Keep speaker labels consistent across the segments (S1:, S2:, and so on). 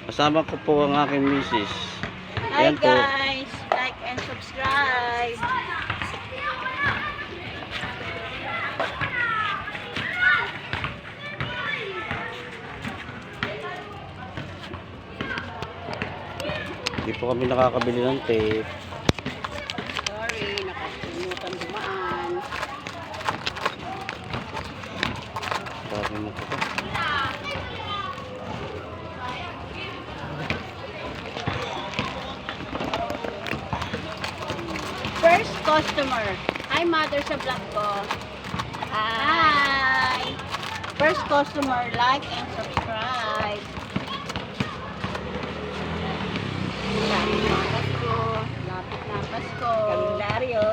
S1: Kasama ko po ang aking misis.
S2: Hi
S1: Ayan po.
S2: guys, like and subscribe.
S1: Hindi po kami nakakabili ng tape.
S2: Sorry, nakalimutan dumaan.
S1: Sabi mo po.
S2: First customer. Hi mother sa vlog ko. Hi. First customer, like and subscribe. Lapit na Pasko. Lapit na Pasko.
S3: Kalendaryo.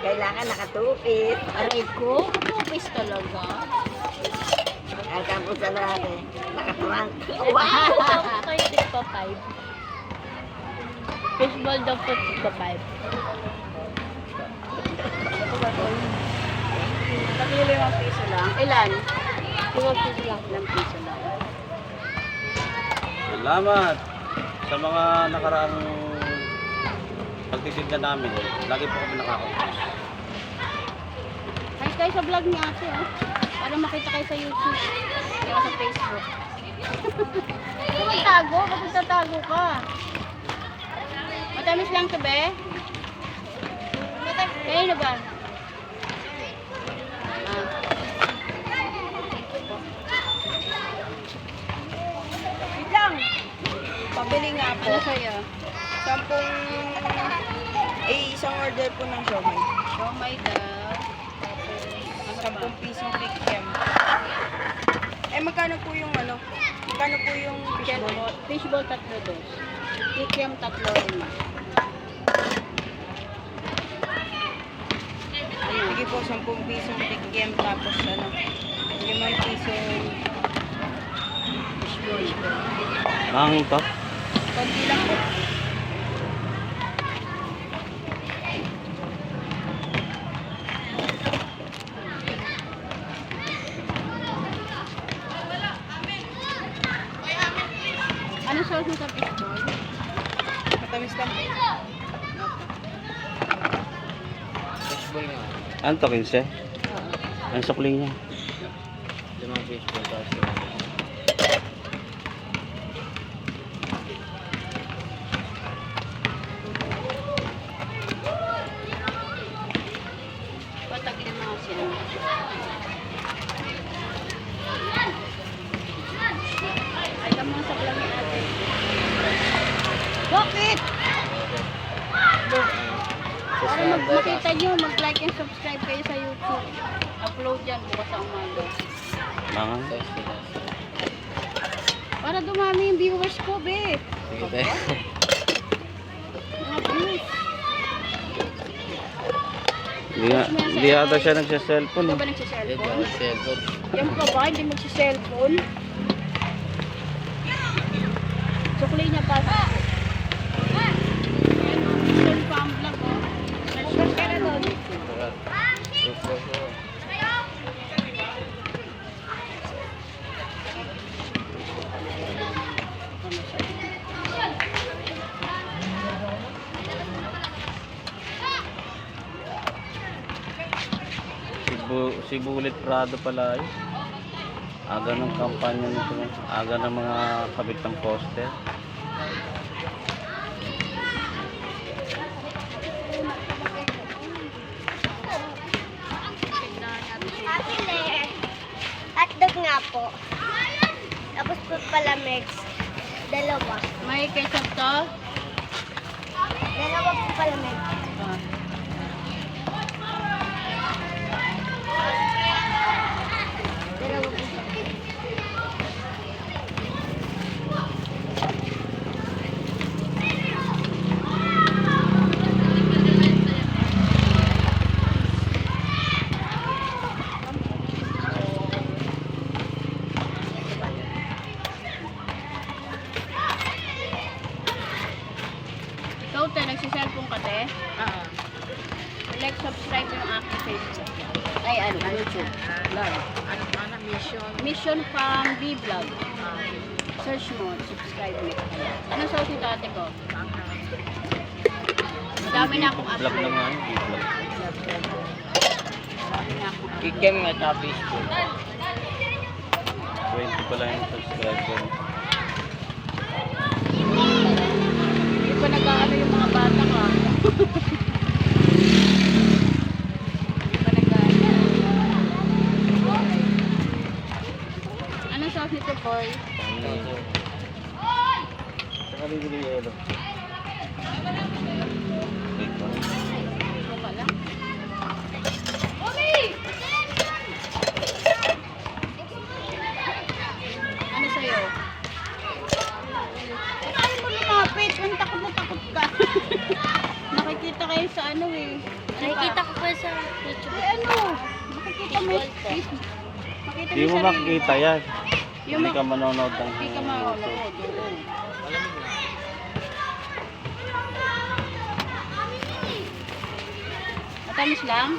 S3: Kailangan nakatupit.
S2: Aray ko, kupis talaga.
S3: At tapos sa lahat eh. Nakatrunk.
S2: Wow! Kayo tigpa 5. Fishball daw po tigpa 5.
S3: Pagkili 1 piso lang.
S2: Ilan? 2 piso lang.
S3: 1 piso lang.
S1: Salamat sa mga nakaraang pagtitinda namin. Lagi po kami nakakapos.
S2: Hi kayo sa vlog niya ate, oh. Para makita kayo sa YouTube. Kaya sa Facebook. Tago? Bakit tatago ka? Matamis lang to, be? Kaya na ba? Ah.
S3: Wait lang. Pabili nga po.
S2: Ano sa'yo?
S3: isang order po ng siomay.
S2: Siomay daw. Tapos,
S3: 10 pisong pikyam. Eh, magkano po yung ano? Magkano po yung fishball?
S2: Fishball 3 dos. Kikiam 3 rin.
S3: Sige po, 10 pisong pikyam. Tapos ano? 5 pisong fishball.
S1: Ang to?
S3: Konti lang po.
S2: Ano sauce mo sa fishball?
S3: Matamis lang po.
S1: Ano to, 15? Ang sukli niya.
S4: 5 fishball tapos
S2: Patag lima kasi ano. Ay, ka mga sa vlog ni ate. Bakit? Para makita nyo, mag-like and subscribe kayo sa YouTube. Upload yan bukas sa umaga.
S1: Mga?
S2: Para dumami yung viewers ko, be.
S4: sige tayo.
S2: Mga views.
S1: Hindi ata siya nagsa-cellphone.
S2: Ikaw ba
S4: Ito
S2: nagsiselfone?
S4: ang cellphone.
S2: Yan ka ba? Hindi magsiselfone? Sukli niya pa. Search pa ang vlog, oh. Search ka na doon.
S1: Si Bullet Prado pala yun. Aga ng kampanya nito. Aga ng mga kabit ng poster.
S5: Hotdog nga po. Tapos po palamig. Dalawa.
S2: May ketchup to?
S5: Dalawa po palamig. Dalawa po.
S2: Ikaw, te, nagsiselfone ka, te? Like, subscribe mo yung aking Facebook. Ay, ano, YouTube. Vlog.
S3: Ano mission?
S2: Mission from B-Vlog. Search mo, subscribe mo. Ano sauce nito ate ko? Madami na akong
S1: Vlog lang
S2: upload.
S1: nga yun, vlog.
S2: Madami na akong upload.
S4: Kikem at sa Facebook.
S1: 20 pala yung subscriber.
S2: Hindi pa nag-aano yung mga bata ka. Hindi pa nag-aano. Anong sauce nito, boy?
S1: Saka bibili yelo. Wait pa.
S2: Ito pala. Ano sa'yo? Ano mo lumapit? Ang takot na takot ka. Nakikita kayo sa ano eh.
S5: Nakikita ko pa sa YouTube.
S2: Eh ano? Makikita mo yung makita
S1: Hindi mo
S2: sarili
S1: makikita yan.
S2: Yung
S1: Hindi ka manonood ng
S2: Hindi ka
S1: YouTube.
S2: manonood. Oo. Matamis lang?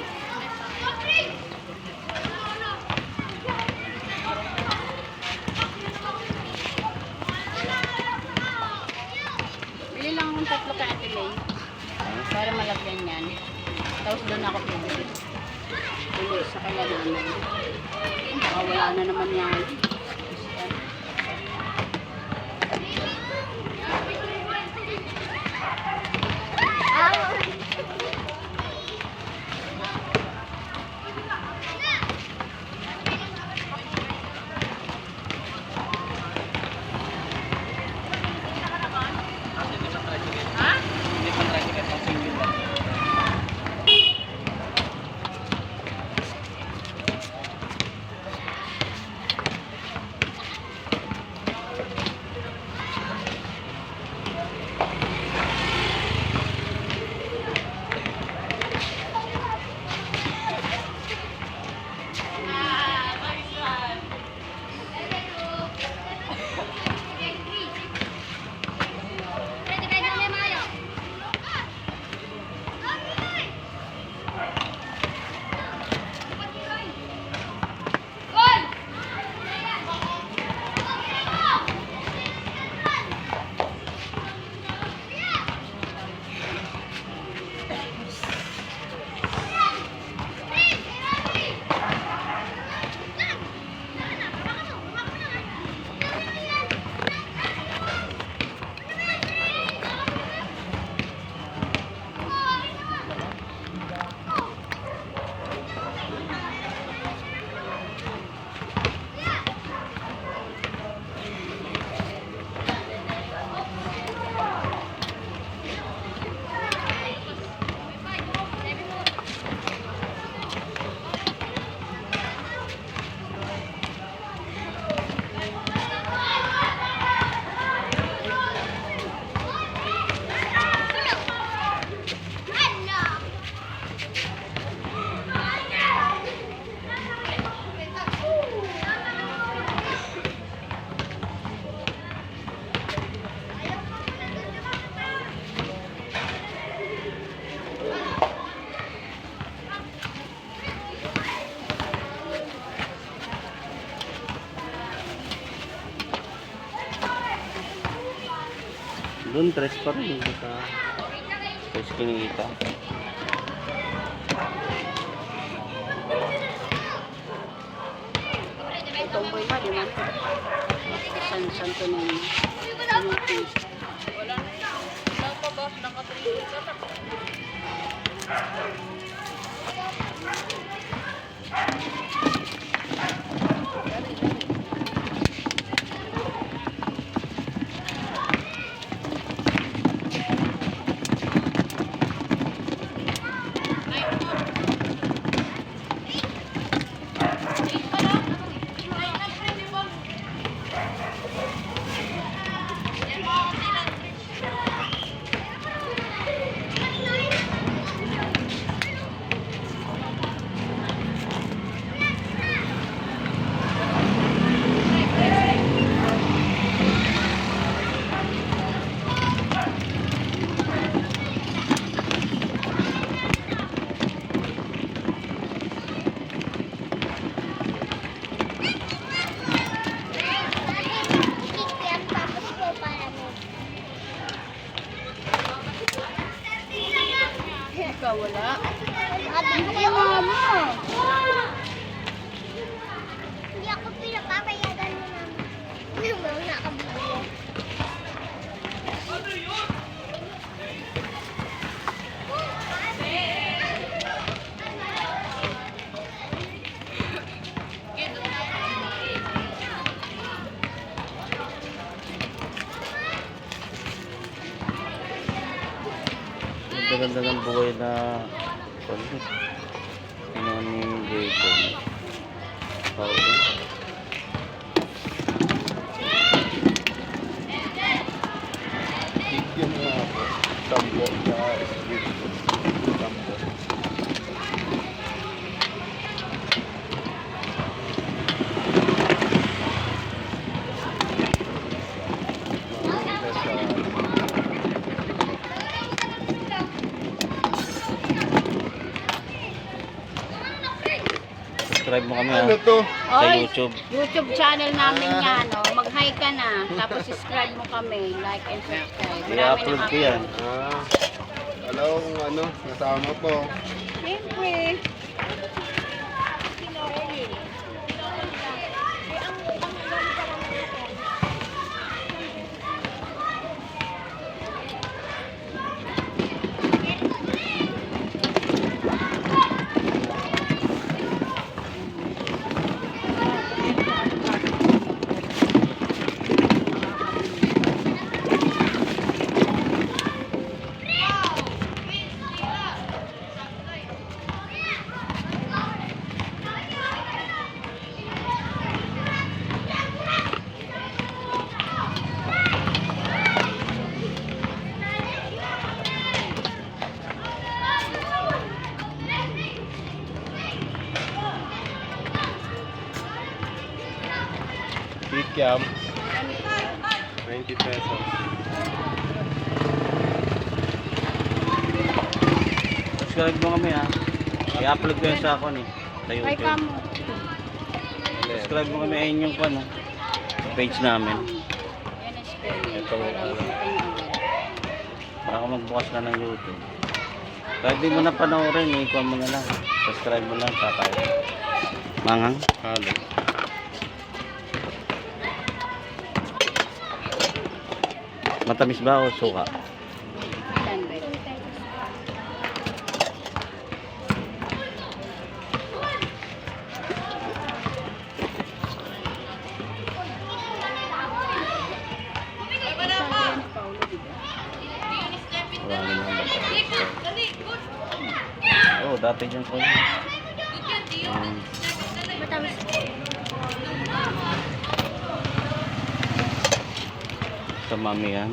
S2: Bili lang akong 3 ka Ate May. Para malagyan yan. Tapos doon ako bibili. Bili sa kanya namin. Baka wala na naman yan.
S1: Doon, tres pa rin. Tres kinita.
S2: Tomboy ba, di man? San-santo ninyo. Ano taste? Wala na yan. Wala pa ba? Nakatrilo ka na.
S1: maganda ng buhay na konti. Ano ni Jason? Powder.
S6: Bigyan mo nga ako. Tambo sa dito. Tambo.
S1: Subscribe mo kami ha.
S6: Ano to?
S1: Sa
S2: Oy,
S1: YouTube.
S2: YouTube channel namin yan. Oh. Mag-hi ka na. Tapos subscribe mo kami. Like and subscribe.
S1: I-upload ko yan.
S6: Alam kung ano, kasama po.
S2: Siyempre.
S6: Kikiam. 20 pesos.
S1: Subscribe mo kami ha. I-upload ko yan sa ako ni. Sa
S2: Hi
S1: YouTube.
S2: ka mo.
S1: Subscribe mo kami ayun yung ano, page namin.
S2: Yan ang spelling.
S1: Ito,
S2: Para
S1: ano.
S2: makita niyo agad.
S1: Para ka magbukas na ng YouTube. Kahit di mo na panoorin, ikuha mo na lang. Subscribe mo lang sa tayo. Mangang.
S6: Halo.
S1: Matamis ba o suka?
S2: Ilan ba ito?
S1: Wala naman ba? Oh, dati dyan ko.
S5: Matamis.
S1: Sa mami yan.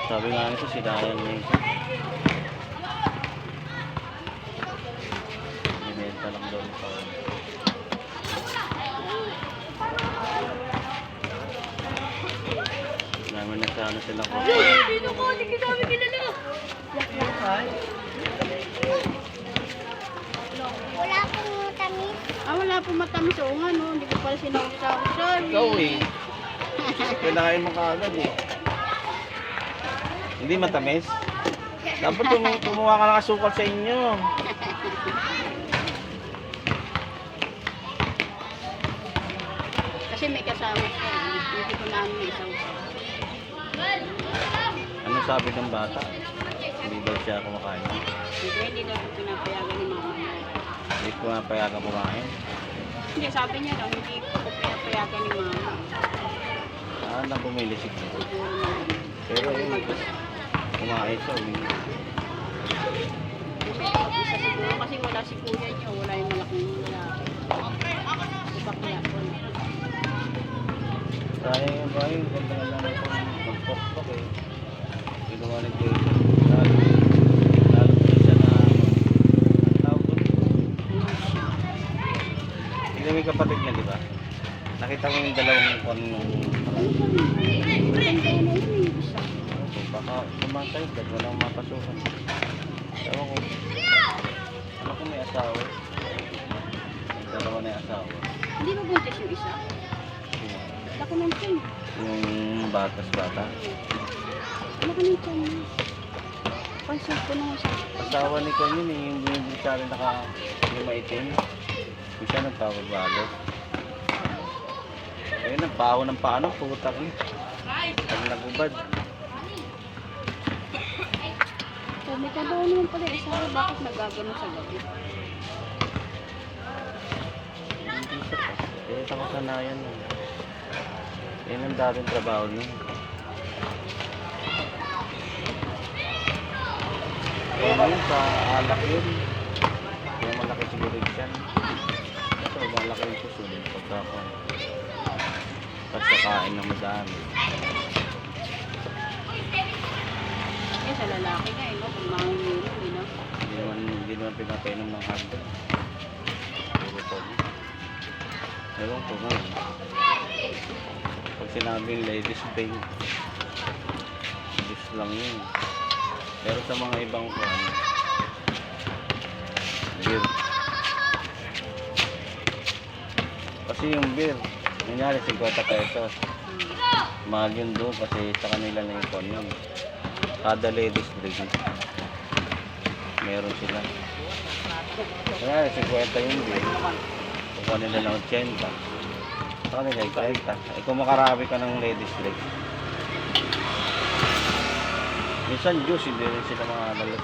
S1: Sabi nga nito, sinayan niya isa. Binenta lang doon sa namin na sana sila ko.
S5: Dito ko, hindi ka namin kilala. Wala pong tamis.
S2: Wala po matamis. Oo nga, no. Hindi ko pala sinausaw. Sorry.
S1: Ikaw eh. Kailangan mo kaagad eh. Hindi matamis. Dapat tumuha ka ng asukal sa inyo.
S2: Kasi may kasama siya. Hindi ko namin may sausaw.
S1: Ano sabi ng bata? Hindi daw siya kumakain.
S2: Hindi daw po pinapayagan ni mama niya.
S1: Hindi ko nga payagan kumain.
S2: Hindi, sabi niya daw, hindi ko pinapayagan ni mama.
S1: Na bumili siguro.
S2: Siguro naman.
S1: Pero yun, kumain siya.
S2: Isa siguro kasi wala si kuya niyo, wala yung malaking lalaki. Si bakla po.
S1: Sayang yung bahay, ganda nga lang ako magpokpok eh. Ginawa ni Jason. Lalo siya na tawag doon. Hindi may kapatid niya, di ba? Nakita mo yung dalawang kung anong baka sumatay, dahil walang mapasukan. Ewan ko. Ano kung may asawa? May dalawa na yung asawa.
S2: Hindi mo buntis yung isa? Laki ng tiyan.
S1: Yung bata.
S2: Laki ng tiyan. Pansin ko nung isa.
S1: Asawa ni Kanyin eh, yung binibili sa akin yung maitim. Yung siya nagtawag balot. Ayun, nagpaho ng paano, putak eh. Pag nagubad.
S2: May trabaho naman pala yung isa. Bakit nagagano sa gabi?
S1: Hindi siya pa. Eh, takasanayan eh. Yan ang dating trabaho niya. Kaya ngayon sa alak yun. Kaya malaki siguro yan. Ito, malaki yung susunod pagkakon. Kasi kain ng madami.
S2: Eh, sa lalaki nga, eh, no? Kung mangingilo, eh, no?
S1: Hindi naman pinapainom ng handa. Puro po. Ewan ko ngayon. Pag sinabing ladies bang, Diyos lang yun. Pero sa mga ibang kwan, beer. Kasi yung beer, nangyari 50 pesos. Mahal yun doon kasi sa kanila na yung kwan yun. Kada ladies drink, meron sila. Nangyari 50 yung beer. Kukuha nila ng 80. Sa kanila ay 40. Eh kung makarami ka ng ladies drink, minsan juice, hindi rin sila makakalit.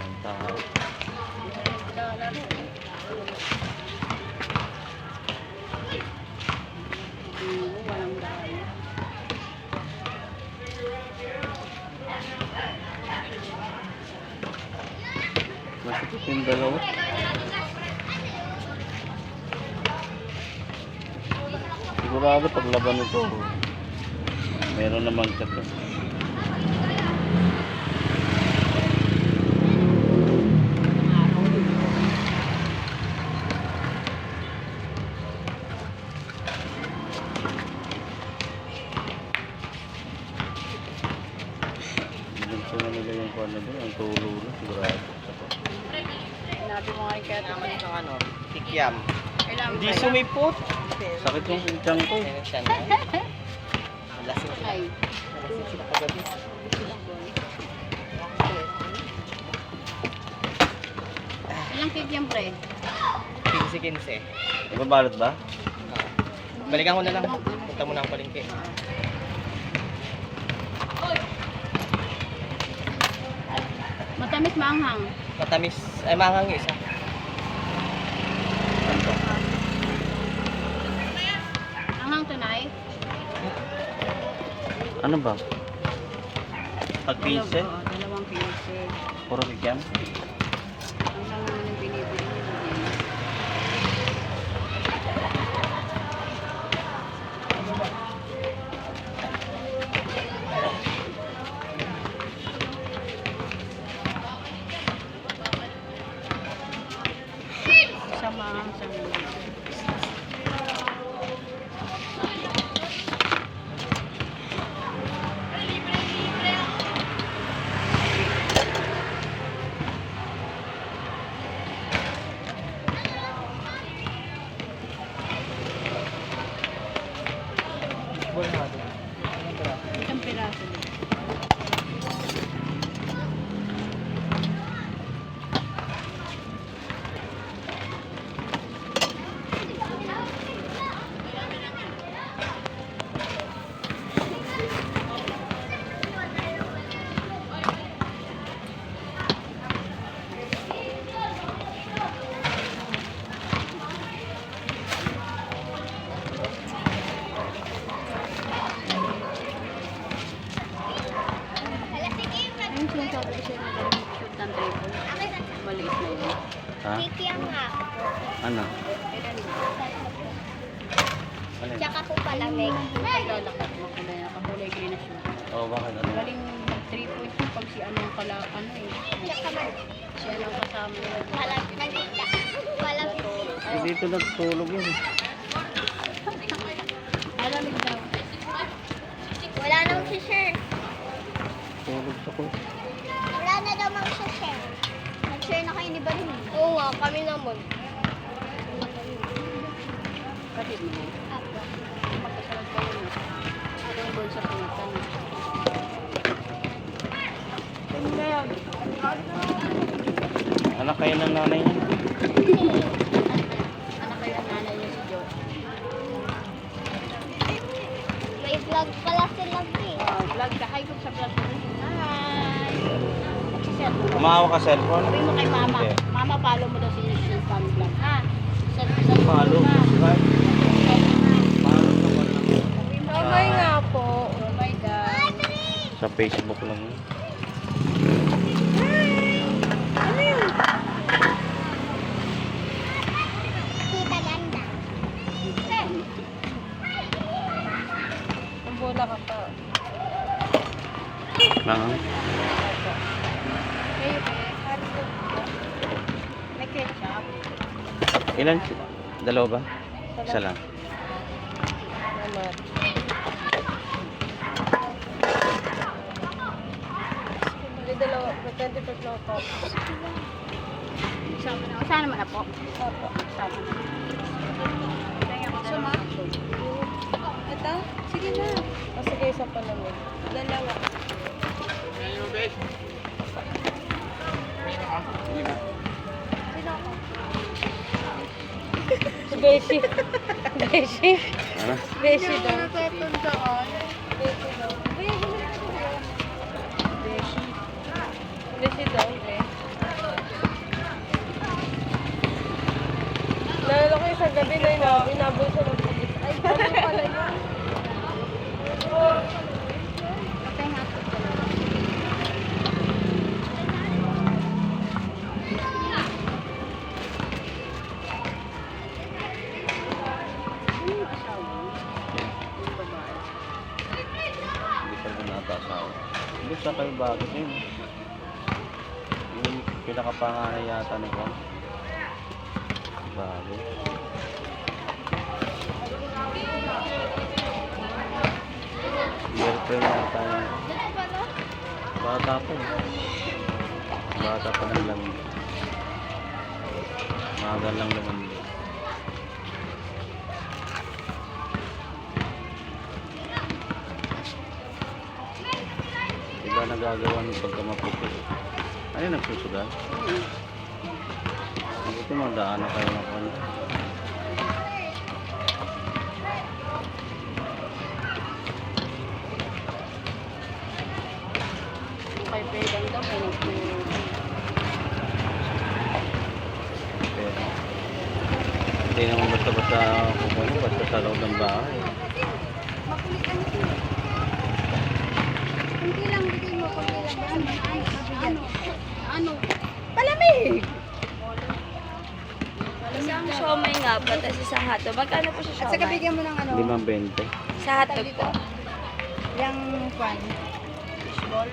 S1: Ang tao.
S2: Walang dahil.
S1: Masakit yung dalawa. Sigurado paglaban nito, meron namang kato. Gusto na nila yung kwan na doon, ang tulo na, sigurado.
S2: Sinabi mo nga rin kaya
S4: Naman yung ano, kikiam.
S2: kailangan
S4: Hindi sumipot.
S1: Sakit yung tiyan ko.
S4: Meron siya na. Lasing sila.
S2: Ay,
S4: Lasing sila kagabi.
S2: ilang cake yan, pre?
S4: 15-15.
S1: Ibabalot ba?
S4: Balikan ko na lang. Punta mo na ang palengke.
S2: Matamis maanghang.
S4: Matamis. Ay, mangang yung isa.
S2: Anghang tunay.
S1: Ano ba? Pag pinse?
S2: Dalawang pinse.
S1: Puro kikiam?
S2: Ang lang naman yung binibili nila din. Sama. Isang piraso. Ayun, sinasabi ko sa'yo na shoot ng triple. Maliit na yun.
S1: Ha?
S5: Kikiam nga.
S1: Ano? Ano yun?
S5: Tsaka po palamig.
S2: Lalakad mo kulay na kakulay green na shoot.
S1: Oh, bakit ano?
S2: Galing mag 3 points yun pag si anong kala, ano eh.
S5: Tsaka
S2: Si anong kasama yun.
S5: malamig. Malamig.
S1: Eh, dito nagtulog yun.
S2: Alamig daw.
S5: Wala nang si-share.
S1: Tulog ako.
S5: Wala na daw mang si-share.
S2: Nag-share na kayo ni Balin.
S5: Oo nga, kami naman.
S2: Kapatid mo.
S5: Apo.
S2: Magkasalag kayo na. Anong bulsa pinatan?
S1: Anak kayo ng nanay niya.
S2: Anak kayo ng nanay niya si Jo.
S5: May vlog pala sila, eh.
S2: Vlog ka. Hi ko sa vlog ko. Hi! At si cellphone.
S1: Umahawa ka cellphone?
S2: Sabihin mo kay mama.
S1: Okay.
S2: Mama, follow mo daw si Michelle Fan Vlog. Ha? Sa
S1: Follow,
S2: na.
S1: subscribe. Follow ka pa lang.
S3: Mamay nga po.
S2: Oh my God.
S1: Sa Facebook lang yun.
S3: Ano yun?
S5: Tita ganda.
S3: Ang bola ka pa.
S1: Lang.
S2: May ketchup.
S1: Ilan? Dalawa ba? Isa lang.
S3: Salamat. May dalawa. May 25 lang po.
S2: Sama na. Saan naman na po?
S3: Opo.
S2: Sama na.
S3: Sama? Ito? Sige na. O sige, isa pa naman. Dalawa. Si Beshi. Beshi.
S1: Ano?
S3: Beshi daw. Beshi daw. Beshi daw. Nalala ko isang gabi na inabol siya ng pulis. Ay, ano pala yun?
S2: Patay nga po.
S1: Hindi pa rin natasawa. Hindi sa kayo bakit yun? Yung pinakapanganay yata ni Juan. Bago. Girlfriend yata yun. Bata pa eh. Bata pa ng lang. Magal lang naman. Iba nagagawa ng pagkamaputi. Ano yung nagsusugal? Buti mo daan na kayo ng kanya.
S2: Kung kay Pedang daw, may nagturo.
S1: Pero hindi naman basta-basta pupunta, basta sa loob ng bahay.
S5: Kunti lang, bigay mo. Kunti lang.
S2: Ano?
S3: Palamig!
S7: Isang siomay nga po, tapos isang hotdog. Magkano po sa
S3: At saka
S7: siomay?
S3: bigyan mo ng ano?
S1: 5.20.
S7: Sa hotdog po.
S3: Yung kwan.
S2: Fishball?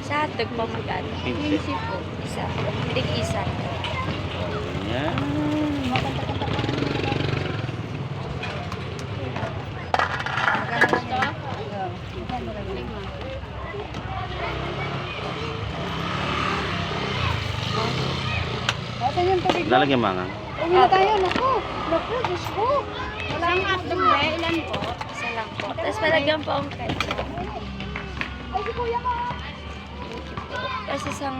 S7: Sa hotdog po magkano?
S1: 15.
S7: po. Isa. Tig-isa.
S1: Yan.
S2: Gusto?
S3: Saan yung tubig?
S1: Lalagyan mga.
S3: Uwi na tayo. Naku! Naku, Diyos ko!
S2: Isang hotdog ba? Ilan po?
S7: Isa lang po. Tapos malagyan po ang ketchup.
S3: Ay, si Kuya ka!
S7: Tapos isang...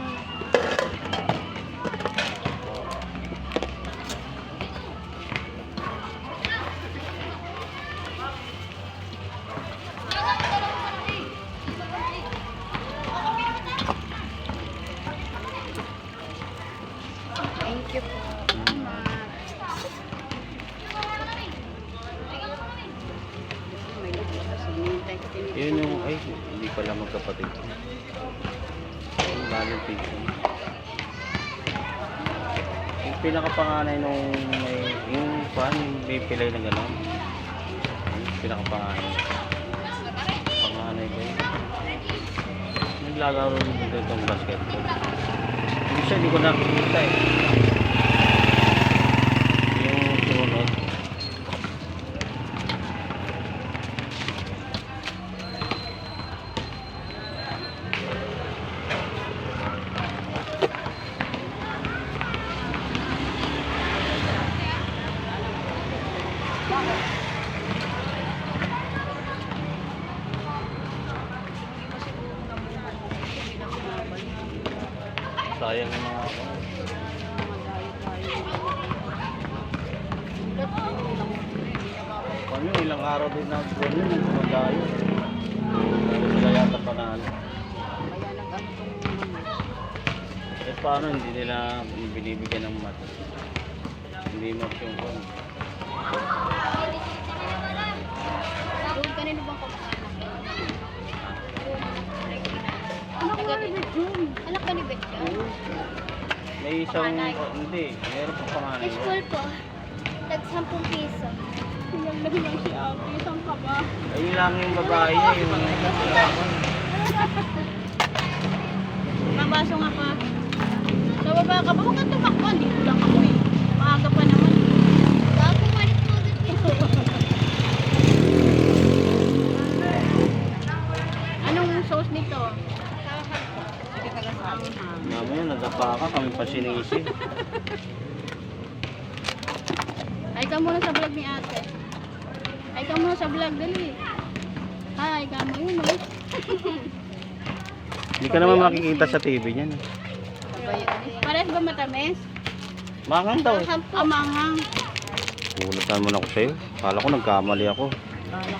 S7: Thank you po.
S2: May nagbukas. Hinihintay ko tinitira.
S1: Yun yung, ay, hindi pala magkapatid. Yung Valentine. Yung pinakapanganay nung may, yung pan, may pilay na gano'n. Yung pinakapanganay. Panganay ba yun? Naglalaro rin dito itong basketball. Yung siya, hindi ko nakikita eh. Yung sumunod. sayang yung mga ano, ilang araw din na ganyan yung mga dayo. Pero sila yata panalo.
S2: Kaya nag-ano tong manok.
S1: Eh paano hindi nila binibigyan ng mat? Hindi mat yung kung.
S2: Doon kanino bang kamag-anak? Anak ka ni Bet. Anak ka ni Bet ka?
S1: May isang, hindi, meron pa panganay.
S5: School po. Tag 10 piso.
S2: Ilang lang lang si Ate. Saan ka ba?
S1: Ayun lang yung babae niya, yung
S2: Mabaso nga pa. Sa baba ka ba? Huwag kang tumakbo. Hindi ko lang ako eh. Maaga pa naman.
S5: Gago malit mo dito.
S2: Anong sauce nito?
S1: Mamaya nadapa ka, kami pa sinisi.
S2: Ay ka muna sa vlog ni ate. Ay ka muna sa vlog, dali. Ay ka mo yun, no?
S1: Hindi ka naman makikita sa TV niyan.
S2: Parehas ba matamis?
S1: Mangang daw.
S2: Amanghang.
S1: Pulutan mo na ako sa'yo. Kala ko nagkamali ako.
S2: Ay.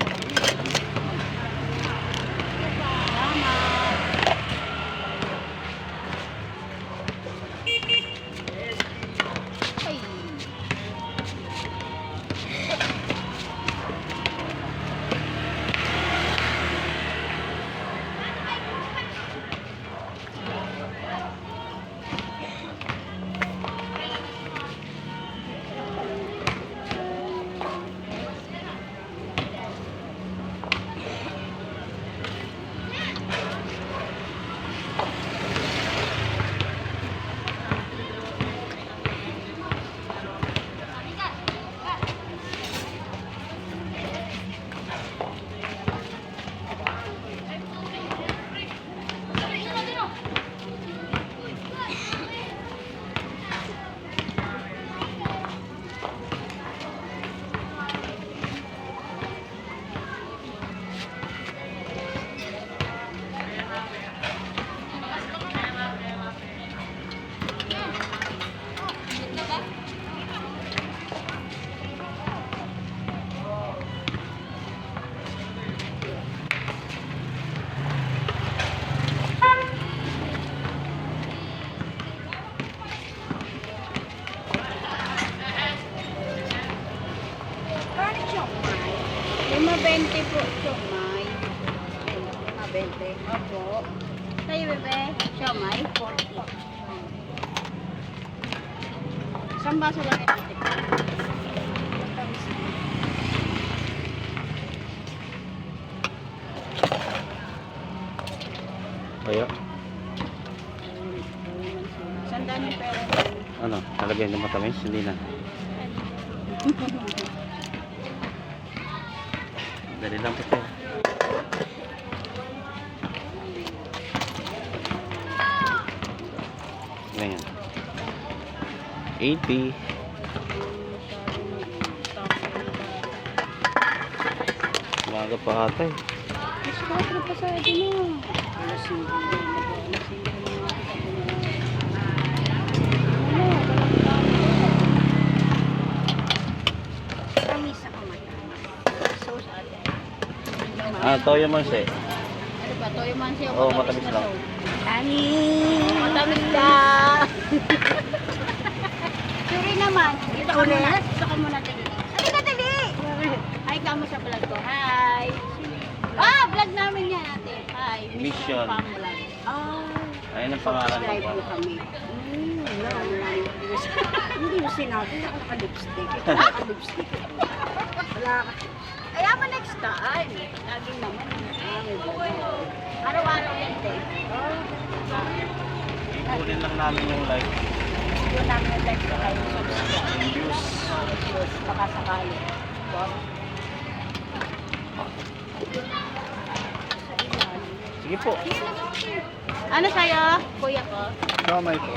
S3: Paano siomay?
S2: 5.20 po, siomay. 5.20. Opo. Sa'yo, bebe. Siomay. 40. Isang baso lang ito.
S1: Kaya,
S2: Sandaan yung pera.
S1: ano, nalagay na matamis? Hindi na. Dali lang po sa'yo. Ganyan. 80. Umaga pa ata eh.
S2: Mas kapro pa sa atin mo. Kamisa ka matamis. Sauce ate.
S1: Ah, toyo manse.
S2: Ano ba? Toyo man siya.
S1: Oo, matamis lang.
S2: Matamis ka. Suri naman. Dito ka muna. Dito ka muna dali. Ano ka dali? Hi ka mo sa vlog ko. Hi. Ah, vlog namin yan ate. Hi.
S1: Mission.
S2: Pam vlog.
S1: Ayun ang pangalan
S2: Subscribe
S1: ko.
S2: mo kami.
S3: Hindi mo sinabi na naka-lipstick. Naka-lipstick. Wala ka.
S2: Kaya pa next time. Laging naman. Araw-araw yan din.
S1: Ikunin lang namin yung like.
S2: Yun namin yung like na kayo. Subscribe. Views. Baka sakali.
S1: Sige po.
S2: Ano sa'yo? Kuya ko?
S1: Kamay po.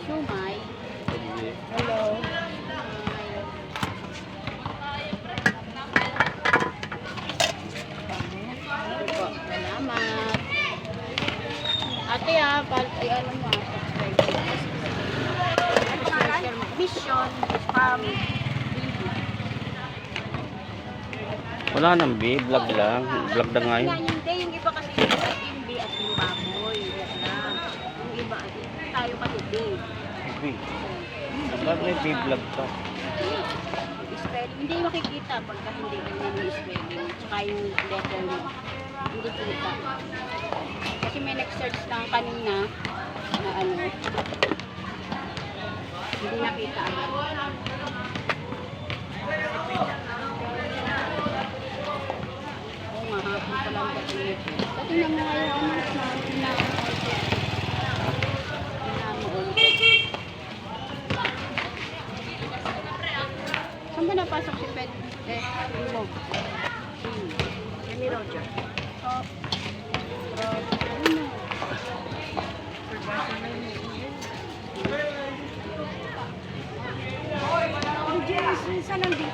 S2: Shumay.
S1: Sige.
S2: Hello. Salamat. Ate ay ano mo, subscribe. Mission, spam,
S1: Wala nang B, vlog lang. Vlog na nga yun.
S2: Hindi, yung iba kasi yung B at yung baboy. Yan lang. Yung iba, tayo kasi B.
S1: B. Ba't may B vlog ka?
S2: Spelling, hindi makikita pagka hindi ganyan yung spelling. Tsaka yung letter mo. Hindi kita. Kasi may nag-search lang kanina na ano. Hindi nakita agad. Oo nga, hapon pa lang dati nito. Dati na mga yung ano na saan ba napasok si Pet? Mo. Ni Roger.
S3: Saan nandito?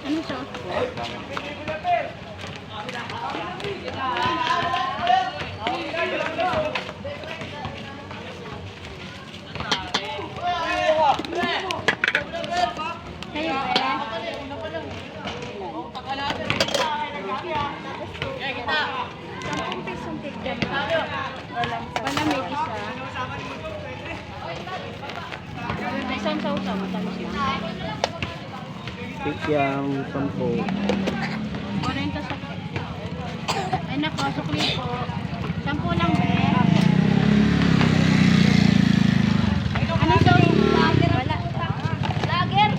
S2: Ano siya? Kayo ba? Malamig isa. May isang sausaw, matamis lang.
S1: Pikyam, 10.
S2: 40 sa... Ay nako, sukli po. 10 lang ba? Ano sa lager? Wala. Lager!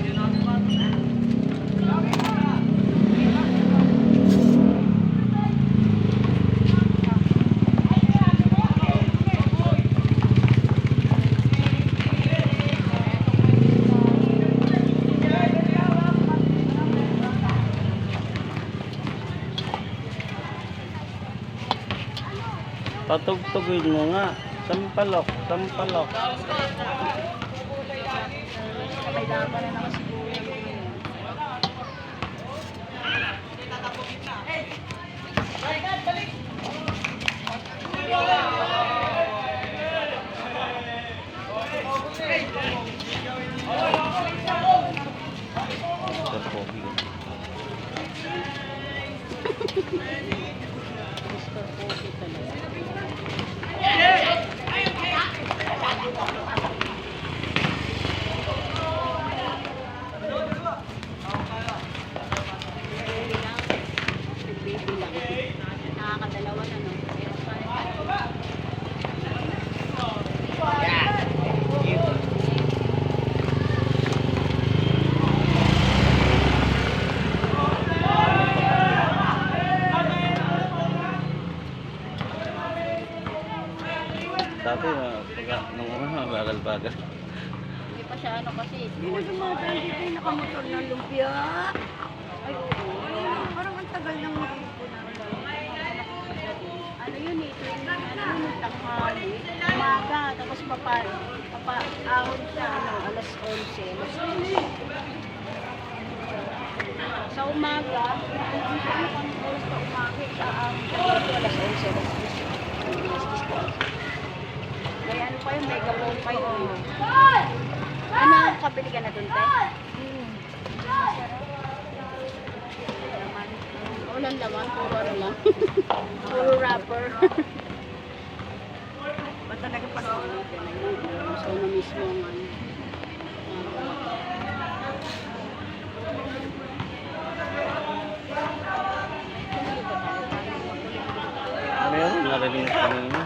S1: Patugtugin mo nga. Sampalok, sampalok.
S2: May laban na naman siguro.
S1: Sa pogi.
S2: Mr. Coffee talaga. Baby lang. Nakakadalawa na, no?
S1: Dati, nung una, bagal-bagal.
S2: Hindi pa siya ano kasi.
S3: Sino dumadaan dito yung nakamotor ng lumpia?
S2: Ay, oo.
S3: Parang ang tagal ng makipo na.
S2: Ano yun yan eh. Tuwing tanghali. Umaga. Tapos papaahon siya, alas 11. Alas 11. Sa umaga, kung oras pa umaga, aahon siya dito, alas 11. Alas 10. May ano pa yun, may gabong pa yun. Ano, kabili ka na dun, te? Walang laman, puro ano lang. Puro wrapper. Ba't talaga pag so na mismo ang ano.
S1: Ano yun? Narinig ko kanina.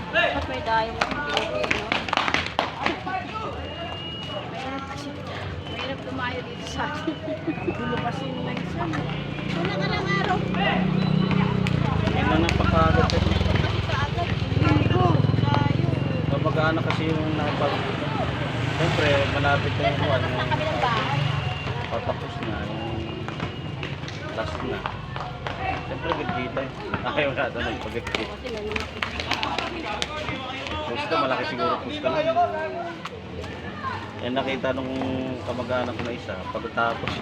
S2: Dapat may dahil ng Pilipino. Mahirap tumayo dito sa akin. Gulo kasi nila isa. Una ka lang araw.
S1: Ano na napakagod eh.
S2: Kasi kaagad. Linggo. Tayo.
S1: Kapag-ano kasi yung napag... Siyempre, malapit na yung ano.
S2: Sa kabilang bahay.
S1: Patapos na yung last na. Siyempre, gitgita eh. Ayaw na ito nagpag-gitgit.
S2: Kasi nalulaki.
S1: Pusta, malaki siguro pusta lang. Yan nakita nung kamag-anak ko na isa, pagkatapos.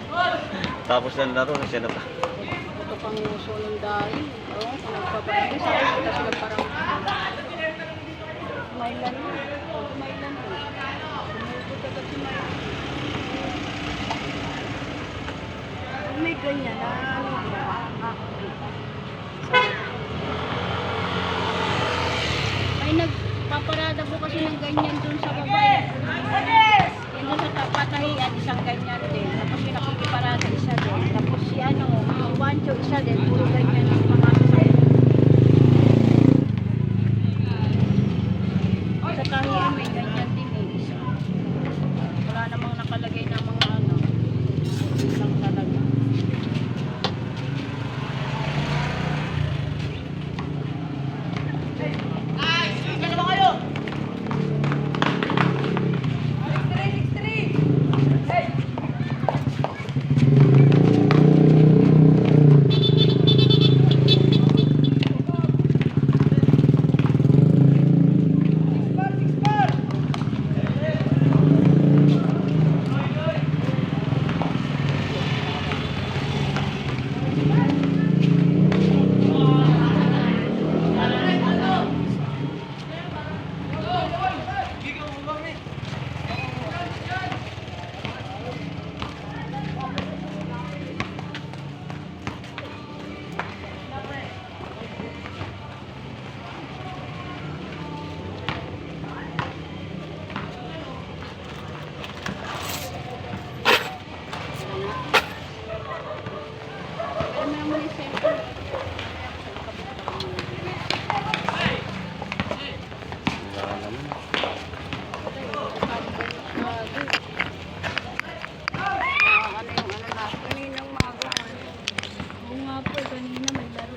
S1: Tapos ng laro, siya na pa.
S2: Ito pang uso ng dahil. Oo, kung nagpapalit. Sa akin, tapos nagparang... Mailan mo. Mailan mo. Sumutot agad si Mailan. May ganyan na ano. May nagpaparada po kasi ng ganyan dun sa babae. Yun dun sa patahian, isang ganyan din. Tapos yung nakikiparada, isa din. Tapos si ano, yung wancho, isa din. Puro ganyan ang mga sasakyan. Sa tahian, may ganyan din eh, isa. Wala namang nakalagay na mga ano. Lang talaga. Kanina may laro.